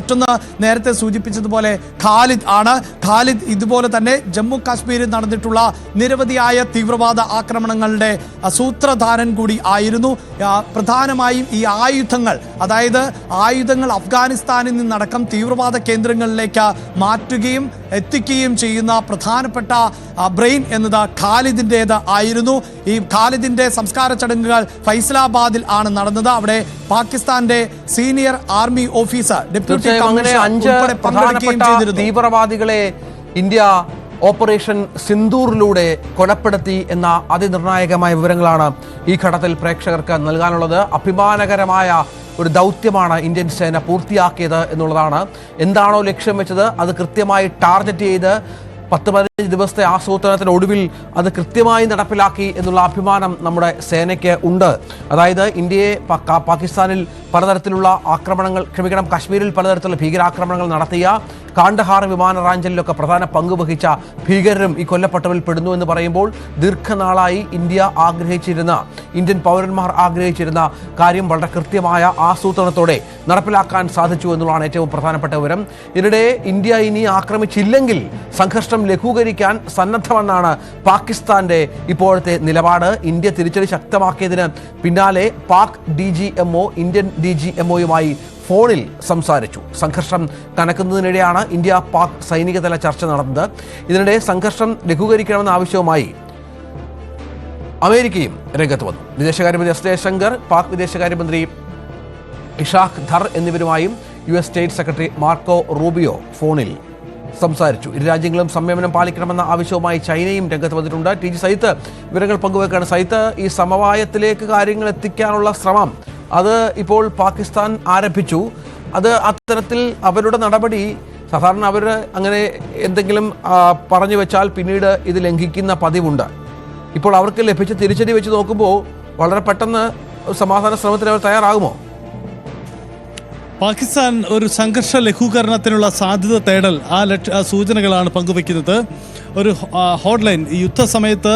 മറ്റൊന്ന് നേരത്തെ സൂചിപ്പിച്ചതുപോലെ ഖാലിദ് ആണ്. ഖാലിദ് ഇതുപോലെ തന്നെ ജമ്മു കാശ്മീരിൽ നടന്നിട്ടുള്ള നിരവധിയായ തീവ്രവാദ ആക്രമണങ്ങളുടെ സൂത്രധാരൻ കൂടി ആയിരുന്നു. പ്രധാനമായും ഈ അതായത് ആയുധങ്ങൾ അഫ്ഗാനിസ്ഥാനിൽ നിന്നടക്കം തീവ്രവാദ കേന്ദ്രങ്ങളിലേക്ക് മാറ്റുകയും എത്തിക്കുകയും ചെയ്യുന്ന പ്രധാനപ്പെട്ട ബ്രെയിൻ എന്നത് ഖാലിദിൻ്റേത് ആയിരുന്നു. ഈ ഖാലിദിന്റെ സംസ്കാര ചടങ്ങുകൾ ഫൈസലാബാദിൽ ആണ് നടന്നത്. അവിടെ പാകിസ്ഥാന്റെ senior army officer deputy commissioner പങ്കെടുക്കുകയും ചെയ്തിരുന്നു. തീവ്രവാദികളെ ഇന്ത്യ ഓപ്പറേഷൻ സിന്ദൂറിലൂടെ കൊലപ്പെടുത്തി എന്ന അതിനിർണായകമായ വിവരങ്ങളാണ് ഈ ഘട്ടത്തിൽ പ്രേക്ഷകർക്ക് നൽകാനുള്ളത്. അഭിമാനകരമായ ഒരു ദൗത്യമാണ് ഇന്ത്യൻ സേന പൂർത്തിയാക്കിയത് എന്നുള്ളതാണ്. എന്താണോ ലക്ഷ്യം വെച്ചത് അത് കൃത്യമായി ടാർഗറ്റ് ചെയ്ത് 10-15 ദിവസത്തെ ആസൂത്രണത്തിനൊടുവിൽ അത് കൃത്യമായി നടപ്പിലാക്കി എന്നുള്ള അഭിമാനം നമ്മുടെ സേനയ്ക്ക് ഉണ്ട്. അതായത് ഇന്ത്യയെ പാകിസ്ഥാനിൽ പലതരത്തിലുള്ള കശ്മീരിൽ പലതരത്തിലുള്ള ഭീകരാക്രമണങ്ങൾ നടത്തിയ കാണ്ഡഹാർ വിമാനറാഞ്ചലിലൊക്കെ പ്രധാന പങ്ക് വഹിച്ച ഭീകരരും ഈ കൊല്ലപ്പെട്ടവരിൽ പെടുന്നു എന്ന് പറയുമ്പോൾ ദീർഘനാളായി ഇന്ത്യൻ പൗരന്മാർ ആഗ്രഹിച്ചിരുന്ന കാര്യം വളരെ കൃത്യമായ ആസൂത്രണത്തോടെ നടപ്പിലാക്കാൻ സാധിച്ചു എന്നുള്ളതാണ് ഏറ്റവും പ്രധാനപ്പെട്ട വിവരം. ഇതിനിടെ ഇന്ത്യ ഇനി ആക്രമിച്ചില്ലെങ്കിൽ സംഘർഷം ലഘൂകരിക്കാൻ സന്നദ്ധമെന്നാണ് പാകിസ്ഥാന്റെ ഇപ്പോഴത്തെ നിലപാട്. ഇന്ത്യ തിരിച്ചടി ശക്തമാക്കിയതിന് പിന്നാലെ പാക് DGMO ഇന്ത്യൻ DGMOയുമായി ഫോണിൽ സംസാരിച്ചു. സംഘർഷം കനക്കുന്നതിനിടെയാണ് ഇന്ത്യ പാക് സൈനികതല ചർച്ച നടന്നത്. ഇതിനിടെ സംഘർഷം ലഘൂകരിക്കണമെന്ന ആവശ്യവുമായി അമേരിക്കയും രംഗത്ത് വന്നു. വിദേശകാര്യമന്ത്രി എസ് ജയശങ്കർ, പാക് വിദേശകാര്യമന്ത്രി ഇഷാഖ് ധർ എന്നിവരുമായും US state secretary Marco Rubio ഫോണിൽ സംസാരിച്ചു. ഇരു രാജ്യങ്ങളും സംയമനം പാലിക്കണമെന്ന ആവശ്യവുമായി ചൈനയും രംഗത്ത് വന്നിട്ടുണ്ട്. TG സൈത്ത് വിവരങ്ങൾ പങ്കുവെക്കുകയാണ്. സൈത്ത്, ഈ സമവായത്തിലേക്ക് കാര്യങ്ങൾ എത്തിക്കാനുള്ള ശ്രമം അത് ഇപ്പോൾ പാകിസ്ഥാൻ ആരംഭിച്ചു. അത് അത്തരത്തിൽ അവരുടെ നടപടി സാധാരണ അവർ അങ്ങനെ എന്തെങ്കിലും പറഞ്ഞു വെച്ചാൽ പിന്നീട് ഇത് ലംഘിക്കുന്ന പതിവുണ്ട്. ഇപ്പോൾ അവർക്ക് ലഭിച്ച തിരിച്ചടി വെച്ച് നോക്കുമ്പോൾ വളരെ പെട്ടെന്ന് സമാധാന ശ്രമത്തിന് അവർ തയ്യാറാകുമോ? പാകിസ്ഥാൻ ഒരു സംഘർഷ ലഘൂകരണത്തിനുള്ള സാധ്യത തേടൽ ആ സൂചനകളാണ് പങ്കുവയ്ക്കുന്നത്. ഒരു ഹോട്ട്ലൈൻ യുദ്ധസമയത്ത്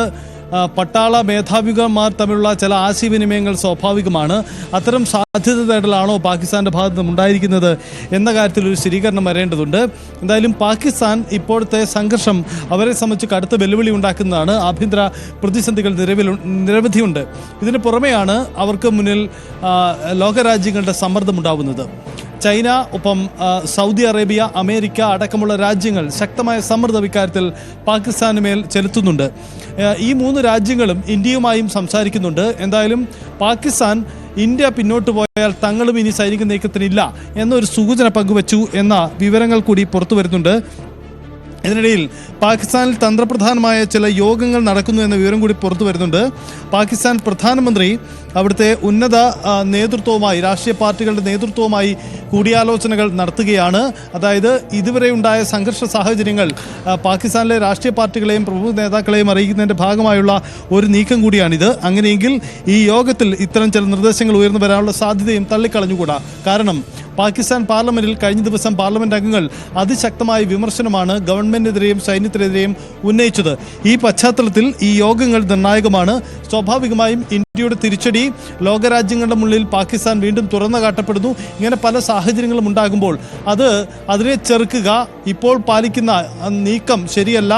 പട്ടാള മേധാവികന്മാർ തമ്മിലുള്ള ചില ആശയവിനിമയങ്ങൾ സ്വാഭാവികമാണ്. അത്തരം സാധ്യത തേടലാണോ പാകിസ്ഥാൻ്റെ ഭാഗത്ത് നിന്ന് ഉണ്ടായിരിക്കുന്നത് എന്ന കാര്യത്തിൽ ഒരു സ്ഥിരീകരണം വരേണ്ടതുണ്ട്. എന്തായാലും പാകിസ്ഥാൻ ഇപ്പോഴത്തെ സംഘർഷം അവരെ സംബന്ധിച്ച് കടുത്ത വെല്ലുവിളി ഉണ്ടാക്കുന്നതാണ്. ആഭ്യന്തര പ്രതിസന്ധികൾ നിരവധിയുണ്ട്. ഇതിന് പുറമെയാണ് അവർക്ക് മുന്നിൽ ലോകരാജ്യങ്ങളുടെ സമ്മർദ്ദമുണ്ടാവുന്നത്. ചൈന, ഒപ്പം സൗദി അറേബ്യ, അമേരിക്ക അടക്കമുള്ള രാജ്യങ്ങൾ ശക്തമായ സമ്മർദ്ദം ഇക്കാര്യത്തിൽ പാകിസ്ഥാന് മേൽ ചെലുത്തുന്നുണ്ട്. ഈ 3 രാജ്യങ്ങളും ഇന്ത്യയുമായും സംസാരിക്കുന്നുണ്ട്. എന്തായാലും പാകിസ്ഥാൻ ഇന്ത്യ പിന്നോട്ട് പോയാൽ തങ്ങളും ഇനി സൈനിക നീക്കത്തിനില്ല എന്നൊരു സൂചന പങ്കുവച്ചു എന്ന വിവരങ്ങൾ കൂടി പുറത്തു വരുന്നുണ്ട്. ഇതിനിടയിൽ പാകിസ്ഥാനിൽ തന്ത്രപ്രധാനമായ ചില യോഗങ്ങൾ നടക്കുന്നു എന്ന വിവരം കൂടി പുറത്തു വരുന്നുണ്ട്. പാകിസ്ഥാൻ പ്രധാനമന്ത്രി അവിടുത്തെ ഉന്നത നേതൃത്വവുമായി, രാഷ്ട്രീയ പാർട്ടികളുടെ നേതൃത്വവുമായി കൂടിയാലോചനകൾ നടത്തുകയാണ്. അതായത് ഇതുവരെ ഉണ്ടായ സംഘർഷ സാഹചര്യങ്ങൾ പാകിസ്ഥാനിലെ രാഷ്ട്രീയ പാർട്ടികളെയും പ്രമുഖ നേതാക്കളെയും അറിയിക്കുന്നതിൻ്റെ ഭാഗമായുള്ള ഒരു നീക്കം കൂടിയാണിത്. അങ്ങനെയെങ്കിൽ ഈ യോഗത്തിൽ ഇത്തരം ചില നിർദ്ദേശങ്ങൾ ഉയർന്നു വരാനുള്ള സാധ്യതയും തള്ളിക്കളഞ്ഞുകൂടാ. കാരണം പാകിസ്ഥാൻ പാർലമെന്റിൽ കഴിഞ്ഞ ദിവസം പാർലമെന്റ് അംഗങ്ങൾ അതിശക്തമായ വിമർശനമാണ് ഗവൺമെന്റിനെതിരെയും സൈന്യത്തിനെതിരെയും ഉന്നയിച്ചത്. ഈ പശ്ചാത്തലത്തിൽ ഈ യോഗങ്ങൾ നിർണായകമാണ്. സ്വാഭാവികമായും ഇന്ത്യയുടെ തിരിച്ചടി ലോകരാജ്യങ്ങളുടെ മുന്നിൽ പാകിസ്ഥാൻ വീണ്ടും തുറന്നു കാട്ടപ്പെടുന്നു. ഇങ്ങനെ പല സാഹചര്യങ്ങളും ഉണ്ടാകുമ്പോൾ അതിനെ ചെറുക്കുക, ഇപ്പോൾ പാലിക്കുന്ന നീക്കം ശരിയല്ല,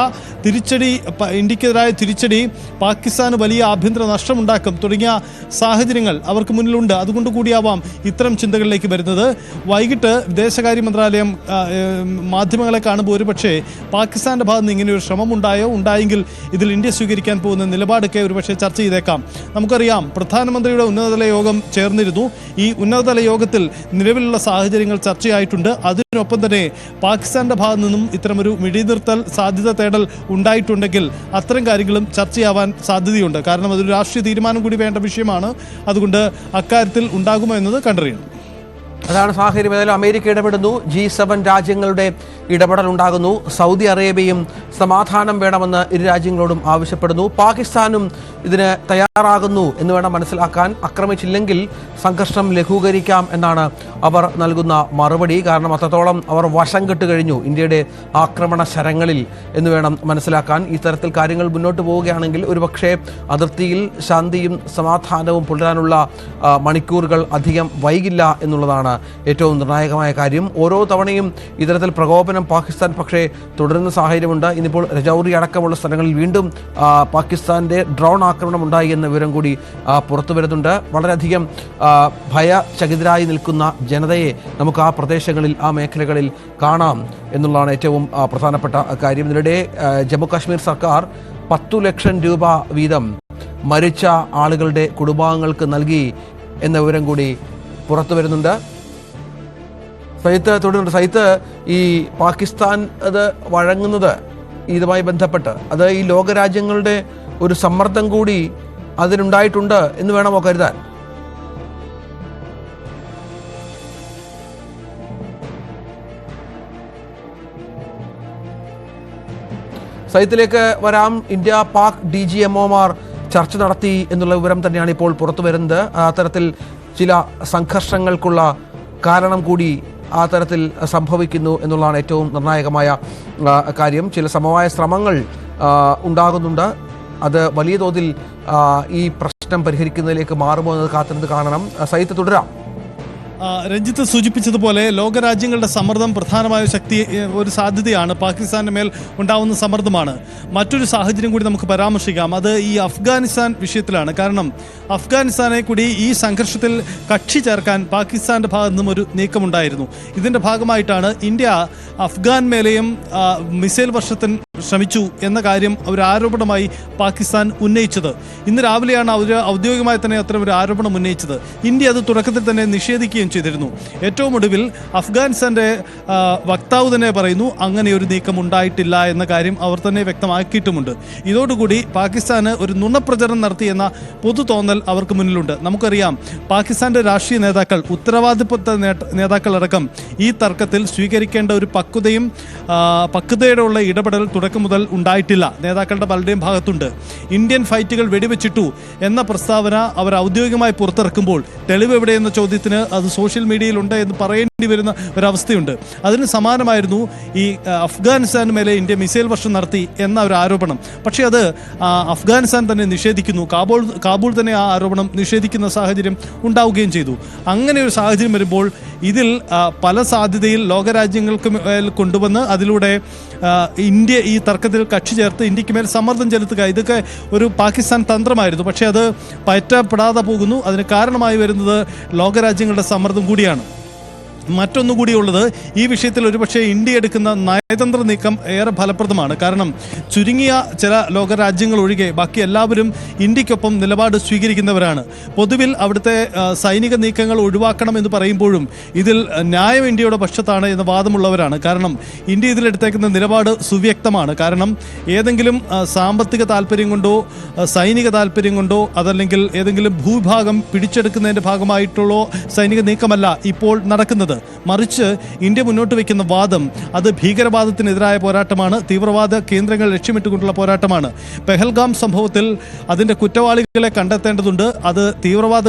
ഇന്ത്യക്കെതിരായ തിരിച്ചടി പാകിസ്ഥാന് വലിയ ആഭ്യന്തര നഷ്ടമുണ്ടാക്കും തുടങ്ങിയ സാഹചര്യങ്ങൾ അവർക്ക് മുന്നിലുണ്ട്. അതുകൊണ്ട് കൂടിയാവാം ഇത്തരം ചിന്തകളിലേക്ക് വരുന്നത്. വൈകിട്ട് വിദേശകാര്യ മന്ത്രാലയം മാധ്യമങ്ങളെ കാണുമ്പോൾ ഒരുപക്ഷെ പാകിസ്ഥാന്റെ ഭാഗത്ത് നിന്ന് ഇങ്ങനെ ഒരു ശ്രമം ഉണ്ടായെങ്കിൽ ഇതിൽ ഇന്ത്യ സ്വീകരിക്കാൻ പോകുന്ന നിലപാടൊക്കെ ഒരുപക്ഷെ ചർച്ച ചെയ്തേക്കാം. നമുക്കറിയാം, പ്രധാനമന്ത്രിയുടെ ഉന്നതതല യോഗം ചേർന്നിരുന്നു. ഈ ഉന്നതതല യോഗത്തിൽ നിലവിലുള്ള സാഹചര്യങ്ങൾ ചർച്ചയായിട്ടുണ്ട്. അതിനൊപ്പം തന്നെ പാകിസ്ഥാന്റെ ഭാഗത്തു നിന്നും ഇത്തരമൊരു വെടിനിർത്തൽ സാധ്യത തേടൽ ഉണ്ടായിട്ടുണ്ടെങ്കിൽ അത്തരം കാര്യങ്ങളും ചർച്ചയാവാൻ സാധ്യതയുണ്ട്. കാരണം അതൊരു രാഷ്ട്രീയ തീരുമാനം കൂടി വേണ്ട വിഷയമാണ്. അതുകൊണ്ട് അക്കാര്യത്തിൽ ഉണ്ടാകുമോ എന്നത് കണ്ടറിയണം. അതാണ് സാഹചര്യം. ഏതായാലും അമേരിക്ക ഇടപെടുന്നു, G7 രാജ്യങ്ങളുടെ ഇടപെടൽ ഉണ്ടാകുന്നു. സൗദി അറേബ്യയും സമാധാനം വേണമെന്ന് ഇരു രാജ്യങ്ങളോടും ആവശ്യപ്പെടുന്നു. പാകിസ്ഥാനും ഇതിന് തയ്യാറാകുന്നു എന്ന് വേണം മനസ്സിലാക്കാൻ. ആക്രമിച്ചില്ലെങ്കിൽ സംഘർഷം ലഘൂകരിക്കാം എന്നാണ് അവർ നൽകുന്ന മറുപടി. കാരണം അത്രത്തോളം അവർ വശം കെട്ട് കഴിഞ്ഞു ഇന്ത്യയുടെ ആക്രമണ ശരങ്ങളിൽ എന്ന് വേണം മനസ്സിലാക്കാൻ. ഈ തരത്തിൽ കാര്യങ്ങൾ മുന്നോട്ട് പോവുകയാണെങ്കിൽ ഒരുപക്ഷെ അതിർത്തിയിൽ ശാന്തിയും സമാധാനവും പുലരാനുള്ള മണിക്കൂറുകൾ അധികം വൈകില്ല എന്നുള്ളതാണ് ഏറ്റവും നിർണായകമായ കാര്യം. ഓരോ തവണയും ഇത്തരത്തിൽ പ്രകോപനം പാകിസ്ഥാൻ പക്ഷേ തുടരുന്ന സാഹചര്യമുണ്ട്. ഇന്നിപ്പോൾ രജൌരി അടക്കമുള്ള സ്ഥലങ്ങളിൽ വീണ്ടും പാകിസ്ഥാന്റെ ഡ്രോൺ ആക്രമണം ഉണ്ടായി എന്ന വിവരം കൂടി പുറത്തു വരുന്നുണ്ട്. വളരെയധികം ഭയചകിതരായി നിൽക്കുന്ന ജനതയെ നമുക്ക് ആ പ്രദേശങ്ങളിൽ, ആ മേഖലകളിൽ കാണാം എന്നുള്ളതാണ് ഏറ്റവും പ്രധാനപ്പെട്ട കാര്യം. ഇതിനിടെ ജമ്മു കാശ്മീർ സർക്കാർ 10 ലക്ഷം രൂപ വീതം മരിച്ച ആളുകളുടെ കുടുംബാംഗങ്ങൾക്ക് നൽകി എന്ന വിവരം കൂടി പുറത്തു വരുന്നുണ്ട്. സൈത്ത് തുടരുന്നുണ്ട്. സൈത്ത്, ഈ പാകിസ്ഥാൻ അത് വഴങ്ങുന്നത് ഇതുമായി ബന്ധപ്പെട്ട് അത് ഈ ലോകരാജ്യങ്ങളുടെ ഒരു സമ്മർദ്ദം കൂടി അതിനുണ്ടായിട്ടുണ്ട് എന്ന് വേണമോ കരുതാൻ? സൈത്തിലേക്ക് വരാം. ഇന്ത്യ പാക് DGMOമാർ ചർച്ച നടത്തി എന്നുള്ള വിവരം തന്നെയാണ് ഇപ്പോൾ പുറത്തു വരുന്നത്. അത്തരത്തിൽ ചില സംഘർഷങ്ങൾക്കുള്ള കാരണം കൂടി ആ തരത്തിൽ സംഭവിക്കുന്നു എന്നുള്ളതാണ് ഏറ്റവും നിർണായകമായ കാര്യം. ചില സമവായ ശ്രമങ്ങൾ ഉണ്ടാകുന്നുണ്ട്. അത് വലിയ തോതിൽ ഈ പ്രശ്നം പരിഹരിക്കുന്നതിലേക്ക് മാറുമോ എന്നത് കാത്തിരുന്ന് കാണണം. സൈത്ത്, തുടരാം. രഞ്ജിത്ത് സൂചിപ്പിച്ചതുപോലെ ലോകരാജ്യങ്ങളുടെ സമ്മർദ്ദം പ്രധാനമായ ഒരു സാധ്യതയാണ്. പാകിസ്ഥാന്റെ മേൽ ഉണ്ടാവുന്ന സമ്മർദ്ദമാണ്. മറ്റൊരു സാഹചര്യം കൂടി നമുക്ക് പരാമർശിക്കാം. അത് ഈ അഫ്ഗാനിസ്ഥാൻ വിഷയത്തിലാണ്. കാരണം അഫ്ഗാനിസ്ഥാനെ കൂടി ഈ സംഘർഷത്തിൽ കക്ഷി ചേർക്കാൻ പാകിസ്ഥാന്റെ ഭാഗത്തു നിന്നും ഒരു നീക്കമുണ്ടായിരുന്നു. ഇതിന്റെ ഭാഗമായിട്ടാണ് ഇന്ത്യ അഫ്ഗാൻ മേലെയും മിസൈൽ വർഷത്തിന് ശ്രമിച്ചു എന്ന കാര്യം ഒരു ആരോപണമായി പാകിസ്ഥാൻ ഉന്നയിച്ചത്. ഇന്ന് രാവിലെയാണ് അവർ ഔദ്യോഗികമായി തന്നെ അത്തരം ഒരു ആരോപണം ഉന്നയിച്ചത്. ഇന്ത്യ അത് തുടക്കത്തിൽ തന്നെ നിഷേധിക്കുകയും ചെയ്തിരുന്നു. ഏറ്റവും ഒടുവിൽ അഫ്ഗാനിസ്ഥാന്റെ വക്താവ് തന്നെ പറയുന്നു അങ്ങനെ ഒരു നീക്കം ഉണ്ടായിട്ടില്ല എന്ന കാര്യം അവർ തന്നെ വ്യക്തമാക്കിയിട്ടുമുണ്ട്. ഇതോടുകൂടി പാകിസ്ഥാന് ഒരു നുണപ്രചരണം നടത്തിയെന്ന പൊതു തോന്നൽ അവർക്ക് മുന്നിലുണ്ട്. നമുക്കറിയാം, പാകിസ്ഥാന്റെ രാഷ്ട്രീയ നേതാക്കൾ, ഉത്തരവാദിത്വ നേതാക്കളടക്കം ഈ തർക്കത്തിൽ സ്വീകരിക്കേണ്ട ഒരു പക്വതയോടുള്ള ഇടപെടൽ തുടക്കം മുതൽ ഉണ്ടായിട്ടില്ല. നേതാക്കളുടെ പലരുടെയും ഭാഗത്തുണ്ട്. ഇന്ത്യൻ ഫൈറ്റുകൾ വെടിവെച്ചിട്ടു എന്ന പ്രസ്താവന അവർ ഔദ്യോഗികമായി പുറത്തിറക്കുമ്പോൾ തെളിവ് എവിടെയെന്ന ചോദ്യത്തിന് അത് സോഷ്യൽ മീഡിയയിലുണ്ട് എന്ന് പറയേണ്ടി വരുന്ന ഒരവസ്ഥയുണ്ട്. അതിന് സമാനമായിരുന്നു ഈ അഫ്ഗാനിസ്ഥാന് മേലെ ഇന്ത്യ മിസൈൽ വർഷം നടത്തി എന്ന ഒരു ആരോപണം. പക്ഷേ അത് അഫ്ഗാനിസ്ഥാൻ തന്നെ നിഷേധിക്കുന്നു. കാബൂൾ തന്നെ ആ ആരോപണം നിഷേധിക്കുന്ന സാഹചര്യം ഉണ്ടാവുകയും ചെയ്തു. അങ്ങനെ ഒരു സാഹചര്യം വരുമ്പോൾ ഇതിൽ പല സാധ്യതയിൽ ലോകരാജ്യങ്ങൾക്ക് മേൽ കൊണ്ടുവന്ന് അതിലൂടെ ഇന്ത്യ ഈ തർക്കത്തിൽ കക്ഷി ചേർത്ത് ഇന്ത്യക്ക് മേൽ സമ്മർദ്ദം ചെലുത്തുക, ഇതൊക്കെ ഒരു പാകിസ്ഥാൻ തന്ത്രമായിരുന്നു. പക്ഷേ അത് പയറ്റപ്പെടാതെ പോകുന്നു. അതിന് കാരണമായി വരുന്നത് ലോകരാജ്യങ്ങളുടെ സമ്മർദ്ദം കൂടിയാണ്. മറ്റൊന്നുകൂടിയുള്ളത്, ഈ വിഷയത്തിൽ ഒരുപക്ഷെ ഇന്ത്യ എടുക്കുന്ന നയതന്ത്ര നീക്കം ഏറെ ഫലപ്രദമാണ്. കാരണം ചുരുങ്ങിയ ചില ലോകരാജ്യങ്ങൾ ഒഴികെ ബാക്കി എല്ലാവരും ഇന്ത്യക്കൊപ്പം നിലപാട് സ്വീകരിക്കുന്നവരാണ്. പൊതുവിൽ അവിടുത്തെ സൈനിക നീക്കങ്ങൾ ഒഴിവാക്കണം എന്ന് പറയുമ്പോഴും ഇതിൽ ന്യായം ഇന്ത്യയുടെ പക്ഷത്താണ് എന്ന വാദമുള്ളവരാണ്. കാരണം ഇന്ത്യ ഇതിലെടുത്തേക്കുന്ന നിലപാട് സുവ്യക്തമാണ്. കാരണം ഏതെങ്കിലും സാമ്പത്തിക താല്പര്യം കൊണ്ടോ സൈനിക താല്പര്യം കൊണ്ടോ അതല്ലെങ്കിൽ ഏതെങ്കിലും ഭൂഭാഗം പിടിച്ചെടുക്കുന്നതിൻ്റെ ഭാഗമായിട്ടുള്ള സൈനിക നീക്കമല്ല ഇപ്പോൾ നടക്കുന്നത്. മറിച്ച് ഇന്ത്യ മുന്നോട്ട് വയ്ക്കുന്ന വാദം അത് ഭീകരവാദത്തിനെതിരായ പോരാട്ടമാണ്, തീവ്രവാദ കേന്ദ്രങ്ങൾ ലക്ഷ്യമിട്ടുകൊണ്ടുള്ള പോരാട്ടമാണ്. പെഹൽഗാം സംഭവത്തിൽ അതിൻ്റെ കുറ്റവാളികളെ കണ്ടെത്തേണ്ടതുണ്ട്. അത് തീവ്രവാദ